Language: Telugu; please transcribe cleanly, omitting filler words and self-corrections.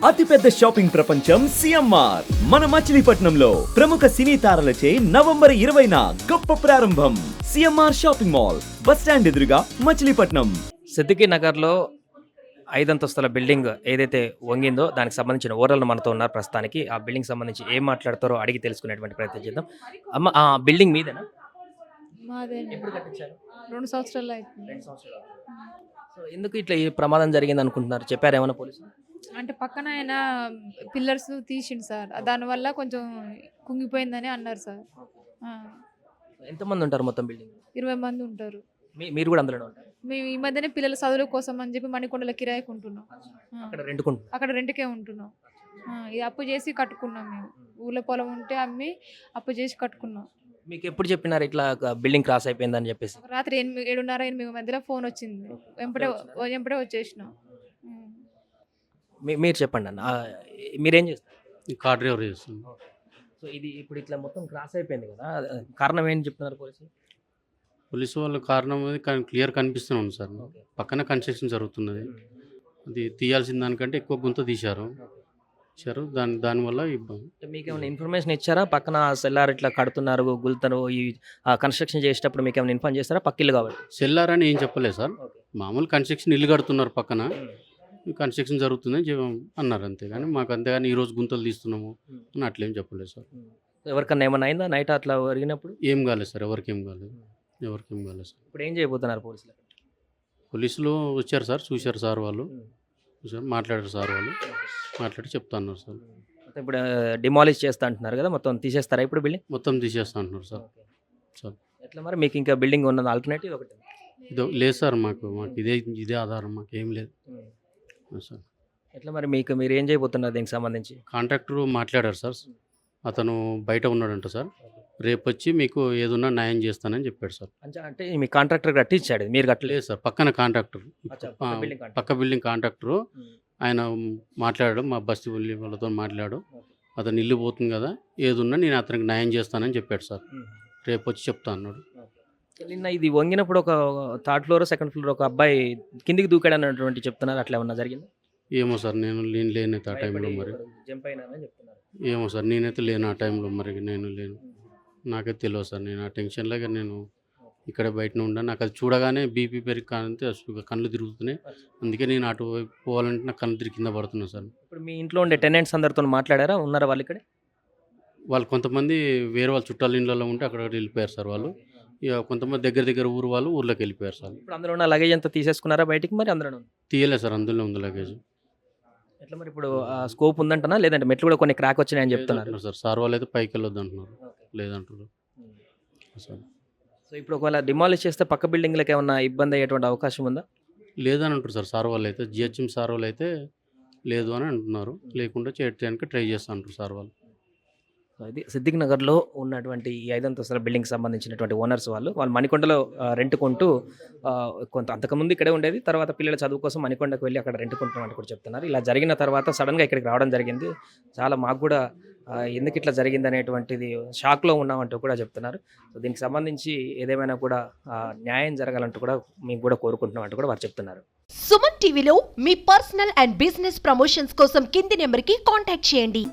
అతిపెద్ద షాపింగ్ ప్రపంచం సిఎంఆర్ మన మచిలీపట్నంలో ప్రముఖ సినీ తారలచే నవంబర్ 20న గొప్ప ప్రారంభం. CMR shopping mall bus stand ఎదురుగా మచిలీపట్నం. సిద్దికి నగర్లో 5 అంతస్తుల బిల్డింగ్ ఏదైతే వంగిందో దానికి సంబంధించిన ఓనర్లు మనతో ఉన్నారు ప్రస్తుతానికి. ఆ బిల్డింగ్ సంబంధించి ఏం మాట్లాడతారో అడిగి తెలుసుకునేటువంటి ప్రయత్నం చేద్దాం. అమ్మ, ఆ బిల్డింగ్ మీదేనా? మాదే ఎప్పుడు కట్టించారు? 2 సంవత్సరాలు అవుతుంది. 2 సంవత్సరాలు. సో ఎందుకు ఇట్లా ఈ ప్రమాదం జరిగింది అనుకుంటున్నారు? చెప్పారు ఏమైనా పోలీసులు? అంటే పక్కన ఆయన పిల్లర్స్ తీసిండు సార్, దానివల్ల కొంచెం కుంగిపోయిందని అన్నారు సార్. ఎంతమంది ఉంటారు మొత్తం బిల్డింగ్? 20 మంది ఉంటారు. మీరు కూడా అందులోనే ఉంటారు? మేము ఈ మధ్యనే పిల్లల చదువుల కోసం అని చెప్పి మణికొండల కిరాయికి ఉంటున్నాం. అక్కడ రెంట్కుంటున్నారు? అక్కడ రెంట్కే ఉంటున్నాం. ఇది అప్పు చేసి కట్టుకున్నాం. మేము ఊళ్ళో పొలం ఉంటే అమ్మి అప్పు చేసి కట్టుకున్నాం. మీకు ఎప్పుడు చెప్పినారు ఇట్లా బిల్డింగ్ క్రాస్ అయిపోయిందని చెప్పేసి? రాత్రి 7:30-8 మధ్యలో ఫోన్ వచ్చింది. వెంపడే వచ్చేసినాం. మీరు చెప్పండి అన్న, మీరేం చేస్తారు? కార్ డ్రైవర్ చేస్తుంది. సో ఇది ఇప్పుడు ఇట్లా మొత్తం క్రాస్ అయిపోయింది కదా, కారణం ఏంటి చెప్తున్నారు పోలీసులు? పోలీసు వాళ్ళ కారణం అది క్లియర్ కనిపిస్తూనే ఉంది సార్. పక్కన కన్స్ట్రక్షన్ జరుగుతున్నది, అది తీయాల్సిన దానికంటే ఎక్కువ గుంత తీశారు. దానివల్ల ఇబ్బంది. మీకు ఏమైనా ఇన్ఫర్మేషన్ ఇచ్చారా? పక్కన సెల్లార్ ఇట్లా కడుతున్నారు, గుల్తరు, ఈ కన్స్ట్రక్షన్ చేసేటప్పుడు మీకు ఏమైనా ఇన్ఫార్మ్ చేస్తారా? పక్కిల్లు కాబట్టి సెల్లార్ అని ఏం చెప్పలేదు సార్. మామూలు కన్స్ట్రక్షన్ ఇల్లు కడుతున్నారు, పక్కన కన్స్ట్రక్షన్ జరుగుతుందని అన్నారు అంతేగాని మాకు అంతేగాని ఈరోజు గుంతలు తీస్తున్నాము అని అట్లేం చెప్పలేదు సార్. ఎవరికన్నా ఏమైనా అయిందా నైట్ అట్లా జరిగినప్పుడు? ఏం కాలేదు సార్, ఎవరికేం కాలేదు సార్. ఇప్పుడు ఏం చేయబోతున్నారు పోలీసులు? పోలీసులు వచ్చారు సార్, చూశారు సార్ వాళ్ళు, చూశారు, మాట్లాడారు సార్ వాళ్ళు, మాట్లాడి చెప్తా అన్నారు సార్. ఇప్పుడు డిమాలిష్ చేస్తా అంటున్నారు కదా, మొత్తం తీసేస్తారా ఇప్పుడు బిల్డింగ్? మొత్తం తీసేస్తా అంటున్నారు సార్. ఎట్లా మరి మీకు ఇంకా బిల్డింగ్ ఉన్నది ఆల్టర్నేటివ్ ఒకటి? లేదు సార్, మాకు ఇదే ఆధారం, మాకు ఏం లేదు సార్. ఎట్లా మరి మీరు ఏం చేయబోతున్నారు దీనికి సంబంధించి? కాంట్రాక్టర్ మాట్లాడారు సార్, అతను బయట ఉన్నాడంట సార్, రేపు వచ్చి మీకు ఏదన్నా న్యాయం చేస్తానని చెప్పాడు సార్. అంటే మీ కాంట్రాక్టర్ కట్టించాడు, మీరు కట్టలేదు సార్. పక్కన కాంట్రాక్టర్, పక్క బిల్డింగ్ కాంట్రాక్టర్ ఆయన మాట్లాడాడు, మా బస్తీ వాళ్ళతో మాట్లాడు, అతను ఇల్లు పోతుంది కదా, ఏదున్నా నేను అతనికి న్యాయం చేస్తానని చెప్పాడు సార్. రేపు వచ్చి చెప్తా అన్నాడు. నిన్న ఇది వంగినప్పుడు ఒక 3rd ఫ్లోర్ 2nd ఫ్లోర్ ఒక అబ్బాయి కిందికి దూకాడు అన్నటువంటి చెప్తున్నారు, అట్లా ఏమన్నా జరిగింది? ఏమో సార్, నేను లేనైతే ఆ టైంలో, మరి జంప్ అయినారని చెప్తున్నారు. ఏమో సార్, నేనైతే లేను ఆ టైంలో, మరి నేను లేను, నాకైతే తెలియదు సార్. నేను ఆ టెన్షన్లాగా నేను ఇక్కడ బయటనే ఉన్నాను. నాకు అది చూడగానే బీపీ పెరిగి కానంతే కళ్ళు తిరుగుతున్నాయి, అందుకే నేను అటు పోవాలంటే నాకు కళ్ళు తిరిగి కింద పడుతున్నాను సార్. ఇప్పుడు మీ ఇంట్లో ఉండే టెనెంట్స్ అందరితో మాట్లాడారా? ఉన్నారా వాళ్ళు ఇక్కడ? వాళ్ళు కొంతమంది వేరే వాళ్ళ చుట్టాల ఇళ్ళలో ఉంటే అక్కడ వెళ్ళిపోయారు సార్ వాళ్ళు. ఇక కొంతమంది దగ్గర ఊరు వాళ్ళు ఊర్లోకి వెళ్ళిపోయారు సార్. ఇప్పుడు అందులో ఉన్న లగేజ్ అంతా తీసేసుకున్నారా బయటికి? మరి అందులో తీయలేదు సార్, అందులో ఉంది లగేజ్. ఎట్లా మరి ఇప్పుడు స్కోప్ ఉందంటున్నా, లేదంటే మెట్లు కూడా కొన్ని క్రాక్ వచ్చినాయని చెప్తున్నారు సార్. సార్ వాళ్ళు అయితే పైకి వెళ్ళొద్దు అంటున్నారు, లేదంటారు సార్. సో ఇప్పుడు ఒకవేళ డిమాలిష్ చేస్తే పక్క బిల్డింగ్లకు ఏమన్నా ఇబ్బంది అయ్యేటువంటి అవకాశం ఉందా? లేదని అంటారు సార్. సార్ వాళ్ళు అయితే జిహెచ్ఎం సార్ వాళ్ళు అయితే లేదు అని అంటున్నారు, లేకుండా చేయడానికి ట్రై చేస్తా అంటారు సార్ వాళ్ళు. ఇది సిద్దిక్ నగర్లో ఉన్నటువంటి ఈ 5 అంతస్తుల బిల్డింగ్కి సంబంధించినటువంటి ఓనర్స్ వాళ్ళు మణికొండలో రెంట్ కొంటూ కొంత అంతకుముందు ఇక్కడే ఉండేది, తర్వాత పిల్లల చదువు కోసం మణికొండకు వెళ్ళి అక్కడ రెంట్ కొంటున్నామని కూడా చెప్తున్నారు. ఇలా జరిగిన తర్వాత సడన్గా ఇక్కడికి రావడం జరిగింది. చాలా మాకు కూడా ఎందుకు ఇట్లా జరిగింది అనేటువంటిది షాక్లో ఉన్నామంటూ కూడా చెప్తున్నారు. సో దీనికి సంబంధించి ఏదేమైనా కూడా న్యాయం జరగాలంటూ కూడా మేము కూడా కోరుకుంటున్నాం అంటూ కూడా వారు చెప్తున్నారు. సుమన్ టీవీలో మీ పర్సనల్ అండ్ బిజినెస్ ప్రమోషన్స్ కోసం కింది నెంబర్కి కాంటాక్ట్ చేయండి.